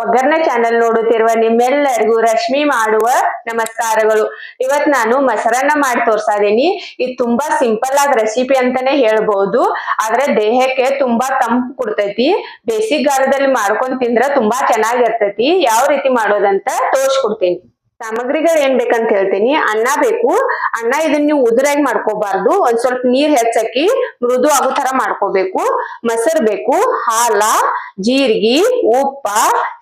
ಒಗ್ಗರಣೆ ಚಾನೆಲ್ ನೋಡುತ್ತಿರುವ ನಿಮ್ಮೆಲ್ಲರಿಗೂ ರಶ್ಮಿ ಮಾಡುವ ನಮಸ್ಕಾರಗಳು. ಇವತ್ ನಾನು ಮೊಸರನ್ನ ಮಾಡಿ ತೋರ್ಸಾ ಇದೀನಿ. ಇದು ತುಂಬಾ ಸಿಂಪಲ್ ಆದ ರೆಸಿಪಿ ಅಂತಾನೆ ಹೇಳ್ಬಹುದು. ಆದ್ರೆ ದೇಹಕ್ಕೆ ತುಂಬಾ ತಂಪು ಕೊಡ್ತೈತಿ. ಬೇಸಿಗೆಗಾಲದಲ್ಲಿ ಮಾಡ್ಕೊಂಡ್ ತಿಂದ್ರ ತುಂಬಾ ಚೆನ್ನಾಗಿರ್ತೈತಿ. ಯಾವ ರೀತಿ ಮಾಡೋದಂತ ತೋರ್ಸ್ಕೊಡ್ತೀನಿ. ಸಾಮಗ್ರಿಗಳು ಏನ್ ಬೇಕಂತ ಹೇಳ್ತೀನಿ. ಅನ್ನ ಬೇಕು. ಅನ್ನ ಇದನ್ನ ನೀವು ಉದುರಾಗಿ ಮಾಡ್ಕೋಬಾರ್ದು. ಒಂದ್ ಸ್ವಲ್ಪ ನೀರ್ ಹೆಚ್ಚಾಕಿ ಮೃದು ಆಗೋ ತರ ಮಾಡ್ಕೋಬೇಕು. ಮೊಸರು ಬೇಕು, ಹಾಲ, ಜೀರಿಗೆ, ಉಪ್ಪ,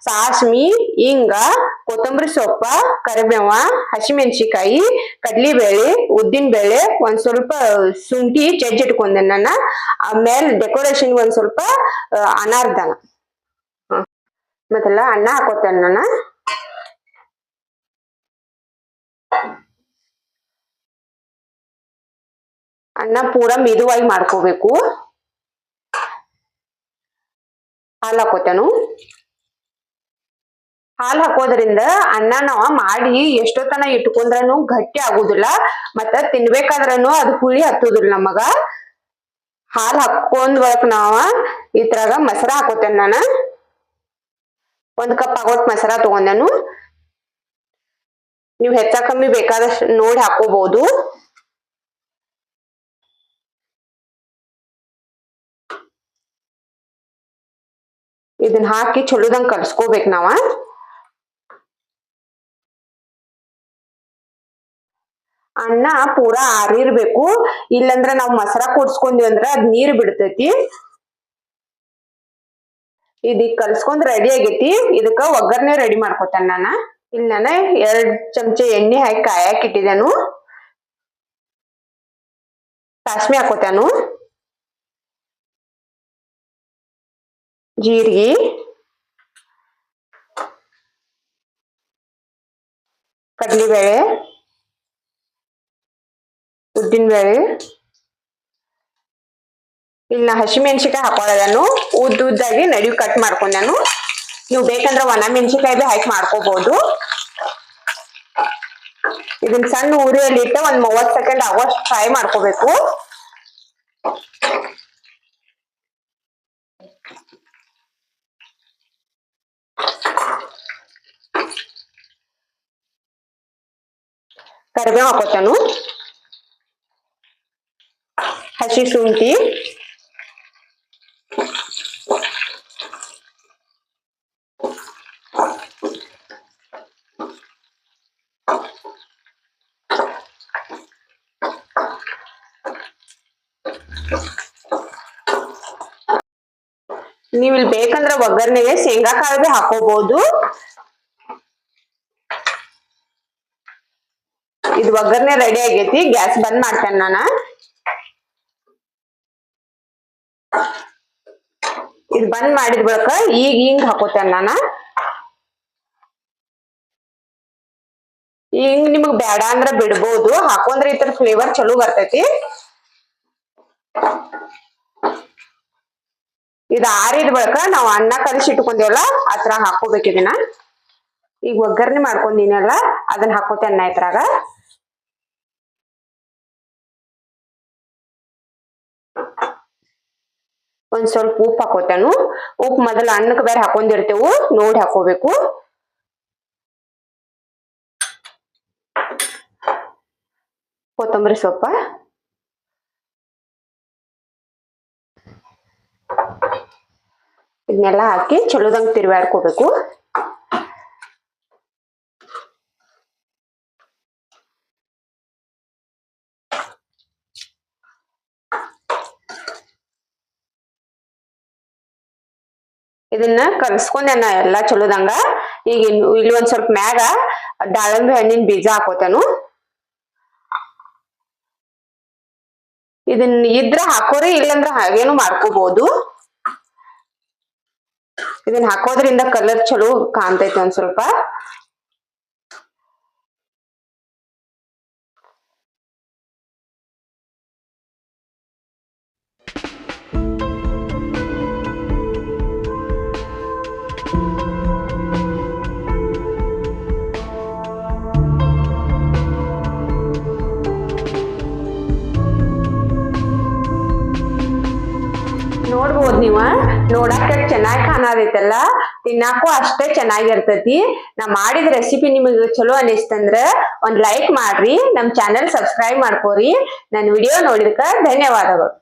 ಸಾಸ್ಮಿ, ಹಿಂಗ, ಕೊತ್ತಂಬರಿ ಸೊಪ್ಪ, ಕರಿಬೇವ, ಹಸಿಮೆಣಸಿಕಾಯಿ, ಕಡ್ಲಿಬೇಳೆ, ಉದ್ದಿನ ಬೇಳೆ, ಒಂದ್ ಸ್ವಲ್ಪ ಶುಂಠಿ ಜಜ್ಜಿಟ್ಕೊಂಡೆ ನಾನು. ಆಮೇಲೆ ಡೆಕೋರೇಷನ್ ಒಂದ್ ಸ್ವಲ್ಪ ಅನಾರ್ದಾನ. ಮತ್ತೆಲ್ಲ ಅನ್ನ ಹಾಕೋತೇನೆ ನಾನು. ಅನ್ನ ಪೂರಾ ಮಿದುವಾಗಿ ಮಾಡ್ಕೋಬೇಕು. ಹಾಲು ಹಾಕೋತೇನು. ಹಾಲು ಹಾಕೋದ್ರಿಂದ ಅನ್ನ ನಾವ ಮಾಡಿ ಎಷ್ಟೊತ್ತನ ಇಟ್ಕೊಂಡ್ರನು ಗಟ್ಟಿ ಆಗುದಿಲ್ಲ. ಮತ್ತ ತಿನ್ಬೇಕಾದ್ರನು ಅದು ಹುಳಿ ಹತ್ತುದಿಲ್ಲ ನಮಗ. ಹಾಲು ಹಾಕೊಂಡ್ ಬಳಕ ನಾವ ಇದ್ರಾಗ ಮೊಸರ ಹಾಕೋತೇನೆ ನಾನು. 1 ಕಪ್ ಆಗೋಟ್ ಮೊಸರ ತಗೊಂಡೇನು. ನೀವು ಹೆಚ್ಚ ಕಮ್ಮಿ ಬೇಕಾದಷ್ಟು ನೋಡಿ ಹಾಕೋಬಹುದು. ಇದನ್ನ ಹಾಕಿ ಚಲೋದಂಗ್ ಕಲ್ಸ್ಕೋಬೇಕು ನಾವ. ಅನ್ನ ಪೂರಾ ಆರಿರ್ಬೇಕು. ಇಲ್ಲಂದ್ರ ನಾವ್ ಮೊಸರ ಕೂಡ್ಸ್ಕೊಂಡ್ವಿ ಅಂದ್ರ ಅದ್ ನೀರ್ ಬಿಡ್ತೈತಿ. ಇದೀಗ ಕಲ್ಸ್ಕೊಂಡ್ ರೆಡಿ ಆಗೈತಿ. ಇದಕ್ಕ ಒಗ್ಗರಣೆ ರೆಡಿ ಮಾಡ್ಕೊತೇನೆ ನಾನು. ಇಲ್ಲಿ ನಾನು 2 ಚಮಚೆ ಎಣ್ಣೆ ಹಾಕಿ ಕಾಯಕ್ ಇಟ್ಟಿದ್ದೇನು. ಸಾಸ್ಮಿ ಹಾಕೋತೇನು, ಜೀರಿಗೆ, ಕಡ್ಲಿಬೇಳೆ, ಉದ್ದಿನ ಬೇಳೆ, ಇಲ್ಲಿ ನಾ ಹಸಿಮೆಣಸಿಕಾಯಿ ಹಾಕೊಳ್ಳೋದನ್ನು ಉದ್ದಾಗಿ ನಡುವೆ ಕಟ್ ಮಾಡ್ಕೊಂಡೇನು. ನೀವು ಬೇಕಂದ್ರೆ ಒಣ ಮೆಣಸಿಕಾಯಿ ಬಿ ಹಾಕಿ ಮಾಡ್ಕೋಬಹುದು. ಇದನ್ನ ಸಣ್ಣ ಉರಿಯಲ್ಲಿ ಇಟ್ಟು 30 ಸೆಕೆಂಡ್ ಆಗೋಷ್ಟು ಫ್ರೈ ಮಾಡ್ಕೋಬೇಕು. ಕರಿಬೇವು ಹಾಕೋತೇನು, ಹಸಿ ಶುಂಠಿ, ನೀವು ಇಲ್ಲಿ ಬೇಕಂದ್ರೆ ಒಗ್ಗರಣೆಗೆ ಶೇಂಗಾ ಕಾಳು ಬಿ ಹಾಕೋಬಹುದು. ಇದು ಒಗ್ಗರಣೆ ರೆಡಿ ಆಗೈತಿ. ಗ್ಯಾಸ್ ಬಂದ್ ಮಾಡ್ತೇನೆ ನಾನು. ಇದು ಬಂದ್ ಮಾಡಿದ ಬಳಿಕ ಈಗ ಹಿಂಗ್ ಹಾಕೋತೇನೆ ನಾನು. ಹಿಂಗ್ ನಿಮಗ್ ಬೇಡ ಅಂದ್ರ ಬಿಡ್ಬೋದು. ಹಾಕೊಂಡ್ರೆ ಈ ತರ ಫ್ಲೇವರ್ ಚಲೋ ಬರ್ತೈತಿ. ಇದು ಆರಿದ ಬಳಿಕ ನಾವು ಅನ್ನ ಕಲಸಿ ಇಟ್ಕೊಂಡೇವಲ್ಲ ಅತ್ರ ಹಾಕೋಬೇಕು ಇದನ್ನ. ಈಗ ಒಗ್ಗರಣೆ ಮಾಡ್ಕೊಂಡಿನಲ್ಲ ಅದನ್ನ ಹಾಕೋತೇನೆ ಇದ್ರಾಗ. ಒಂದ್ ಸ್ವಲ್ಪ ಉಪ್ಪು ಹಾಕೋತೇನು. ಉಪ್ಪು ಮೊದಲು ಅನ್ನಕ್ಕೆ ಬೇರೆ ಹಾಕೊಂಡಿರ್ತೇವು, ನೋಡಿ ಹಾಕೋಬೇಕು. ಕೊತ್ತಂಬರಿ ಸೊಪ್ಪ, ಇದನ್ನೆಲ್ಲ ಹಾಕಿ ಚಲೋದಂಗ್ ತಿರುವಾಡ್ಕೋಬೇಕು. ಇದನ್ನ ಕಲ್ಸ್ಕೊಂಡೆನ ಎಲ್ಲಾ ಚಲೋದಂಗ. ಈಗ ಇಲ್ಲಿ ಒಂದ್ ಸ್ವಲ್ಪ ಮ್ಯಾಗ ದಾಳಂಬೆ ಹಣ್ಣಿನ ಬೀಜ ಹಾಕೋತೇನು. ಇದನ್ನ ಇದ್ರ ಹಾಕೋರಿ, ಇಲ್ಲಂದ್ರ ಹಾಗೇನು ಮಾಡ್ಕೋಬಹುದು. ಇದನ್ನ ಹಾಕೋದ್ರಿಂದ ಕಲರ್ ಚಲೋ ಕಾಣ್ತೈತಿ ಒಂದ್ ಸ್ವಲ್ಪ. ನೋಡ್ಬೋದು ನೀವ, ನೋಡಾಕ ಚೆನ್ನಾಗಿ ಕಾಣತೈತಲ್ಲ. ತಿನ್ನಾಕು ಅಷ್ಟೇ ಚೆನ್ನಾಗಿರ್ತೈತಿ. ನಾ ಮಾಡಿದ ರೆಸಿಪಿ ನಿಮಗೆ ಚಲೋ ಅನಿಸ್ತಂದ್ರ ಒಂದ್ ಲೈಕ್ ಮಾಡ್ರಿ, ನಮ್ ಚಾನೆಲ್ ಸಬ್ಸ್ಕ್ರೈಬ್ ಮಾಡ್ಕೋರಿ. ನನ್ ವಿಡಿಯೋ ನೋಡಿದಕ್ಕ ಧನ್ಯವಾದಗಳು.